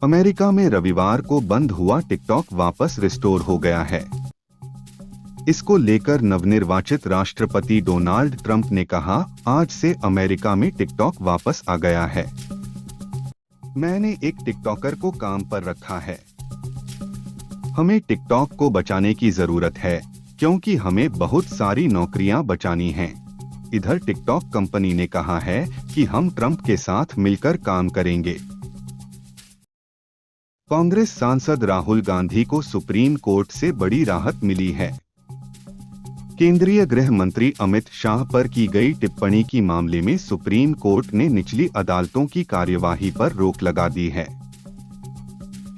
America में रविवार को बंद हुआ टिकटॉक वापस रिस्टोर हो गया है। इसको लेकर नवनिर्वाचित राष्ट्रपति डोनाल्ड ट्रंप ने कहा, आज से अमेरिका में टिकटॉक वापस आ गया है। मैंने एक टिकटॉकर को काम पर रखा है। हमें टिकटॉक को बचाने की जरूरत है क्योंकि हमें बहुत सारी नौकरियां बचानी हैं। इधर टिकटॉक कंपनी ने कहा है कि हम ट्रंप के साथ मिलकर काम करेंगे। कांग्रेस सांसद राहुल गांधी को सुप्रीम कोर्ट से बड़ी राहत मिली है। केंद्रीय गृह मंत्री अमित शाह पर की गई टिप्पणी की मामले में सुप्रीम कोर्ट ने निचली अदालतों की कार्यवाही पर रोक लगा दी है।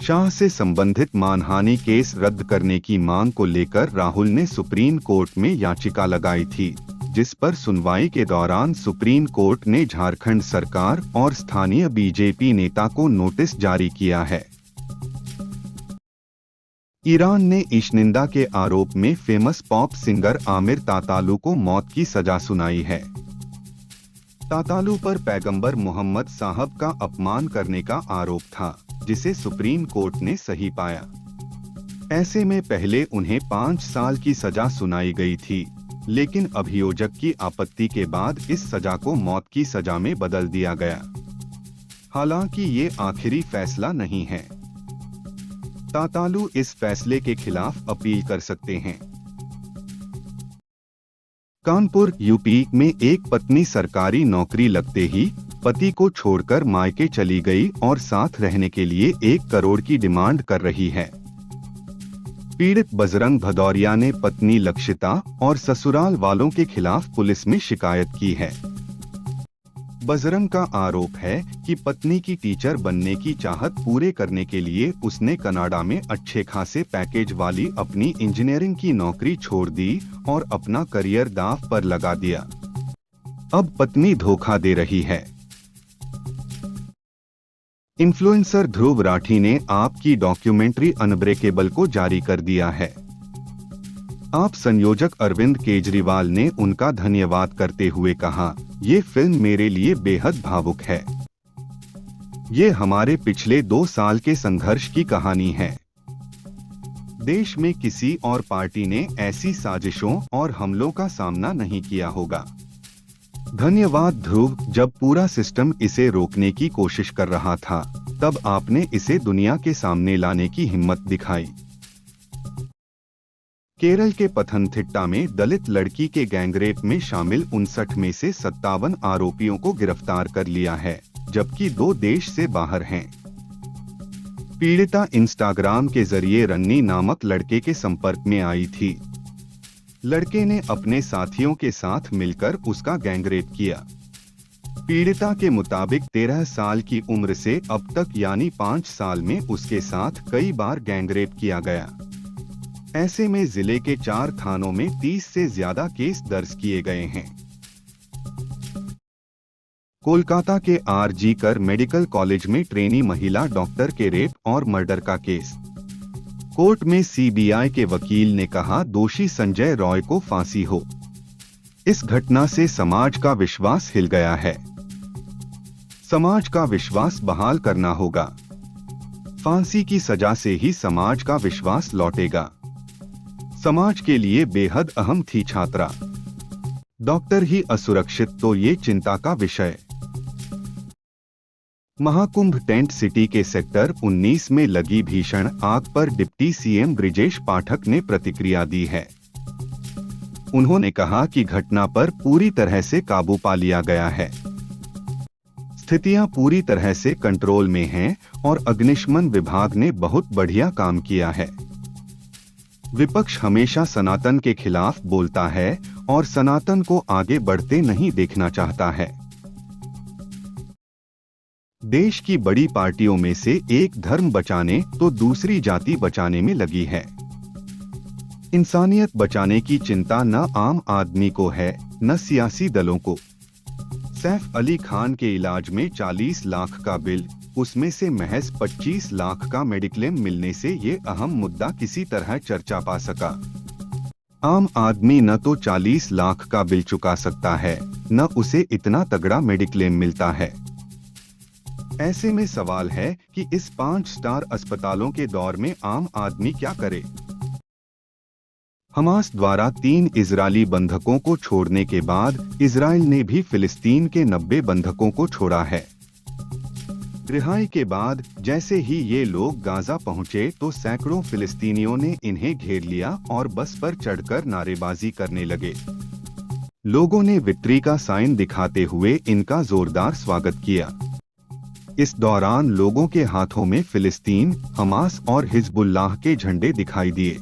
शाह से संबंधित मानहानि केस रद्द करने की मांग को लेकर राहुल ने सुप्रीम कोर्ट में याचिका लगाई थी, जिस पर सुनवाई के दौरान सुप्रीम कोर्ट ने झारखंड सरकार और स्थानीय बीजेपी नेता को नोटिस जारी किया है। ईरान ने ईशनिंदा के आरोप में फेमस पॉप सिंगर आमिर तातालू को मौत की सजा सुनाई है। तातालू पर पैगंबर मोहम्मद साहब का अपमान करने का आरोप था, जिसे सुप्रीम कोर्ट ने सही पाया। ऐसे में पहले उन्हें 5 साल की सजा सुनाई गई थी, लेकिन अभियोजक की आपत्ति के बाद इस सजा को मौत की सजा में बदल दिया गया। हालांकि ये आखिरी फैसला नहीं है। तातालू इस फैसले के खिलाफ अपील कर सकते हैं। कानपुर यूपी में एक पत्नी सरकारी नौकरी लगते ही पति को छोड़कर मायके चली गई और साथ रहने के लिए 1 करोड़ की डिमांड कर रही है। पीड़ित बजरंग भदौरिया ने पत्नी लक्षिता और ससुराल वालों के खिलाफ पुलिस में शिकायत की है। बजरंग का आरोप है कि पत्नी की टीचर बनने की चाहत पूरे करने के लिए उसने कनाडा में अच्छे खासे पैकेज वाली अपनी इंजीनियरिंग की नौकरी छोड़ दी और अपना करियर दांव पर लगा दिया। अब पत्नी धोखा दे रही है। इन्फ्लुएंसर ध्रुव राठी ने आप की डॉक्यूमेंट्री अनब्रेकेबल को जारी कर दिया है। आप संयोजक अरविंद केजरीवाल ने उनका धन्यवाद करते हुए कहा, ये फिल्म मेरे लिए बेहद भावुक है। ये हमारे पिछले 2 साल के संघर्ष की कहानी है। देश में किसी और पार्टी ने ऐसी साजिशों और हमलों का सामना नहीं किया होगा। धन्यवाद ध्रुव, जब पूरा सिस्टम इसे रोकने की कोशिश कर रहा था, तब आपने इसे दुनिया के सामने लाने की हिम्मत दिखाई। केरल के पथनथिट्टा में दलित लड़की के गैंगरेप में शामिल 59 में से 57 आरोपियों को गिरफ्तार कर लिया है, जबकि 2 देश से बाहर हैं। पीड़िता इंस्टाग्राम के जरिए रन्नी नामक लड़के के संपर्क में आई थी। लड़के ने अपने साथियों के साथ मिलकर उसका गैंगरेप किया। पीड़िता के मुताबिक 13 साल की उम्र से अब तक यानी 5 साल में उसके साथ कई बार गैंगरेप किया गया। ऐसे में जिले के 4 थानों में 30 से ज्यादा केस दर्ज किए गए हैं। कोलकाता के आरजी कर मेडिकल कॉलेज में ट्रेनी महिला डॉक्टर के रेप और मर्डर का केस। कोर्ट में सीबीआई के वकील ने कहा, दोषी संजय रॉय को फांसी हो। इस घटना से समाज का विश्वास हिल गया है। समाज का विश्वास बहाल करना होगा। फांसी की सजा से ही समाज का विश्वास लौटेगा। समाज के लिए बेहद अहम थी छात्रा। डॉक्टर ही असुरक्षित तो ये चिंता का विषय। महाकुंभ टेंट सिटी के सेक्टर 19 में लगी भीषण आग पर डिप्टी सीएम ब्रिजेश पाठक ने प्रतिक्रिया दी है। उन्होंने कहा कि घटना पर पूरी तरह से काबू पा लिया गया है। स्थितियां पूरी तरह से कंट्रोल में हैं और अग्निशमन विभाग ने बहुत बढ़िया काम किया है। विपक्ष हमेशा सनातन के खिलाफ बोलता है और सनातन को आगे बढ़ते नहीं देखना चाहता है। देश की बड़ी पार्टियों में से एक धर्म बचाने तो दूसरी जाति बचाने में लगी है। इंसानियत बचाने की चिंता न आम आदमी को है, न सियासी दलों को। सैफ अली खान के इलाज में 40 लाख का बिल, उसमें से महज 25 लाख का मेडिक्लेम मिलने से ये अहम मुद्दा किसी तरह चर्चा पा सका। आम आदमी न तो 40 लाख का बिल चुका सकता है, न उसे इतना तगड़ा मेडिक्लेम मिलता है। ऐसे में सवाल है कि इस 5 स्टार अस्पतालों के दौर में आम आदमी क्या करे। हमास द्वारा 3 इजरायली बंधकों को छोड़ने के बाद इजराइल ने भी फिलिस्तीन के 90 बंधकों को छोड़ा है। रिहाई के बाद जैसे ही ये लोग गाजा पहुंचे तो सैकड़ों फिलिस्तीनियों ने इन्हें घेर लिया और बस पर चढ़कर नारेबाजी करने लगे। लोगों ने विक्ट्री का साइन दिखाते हुए इनका जोरदार स्वागत किया। इस दौरान लोगों के हाथों में फिलिस्तीन, हमास और हिजबुल्लाह के झंडे दिखाई दिए।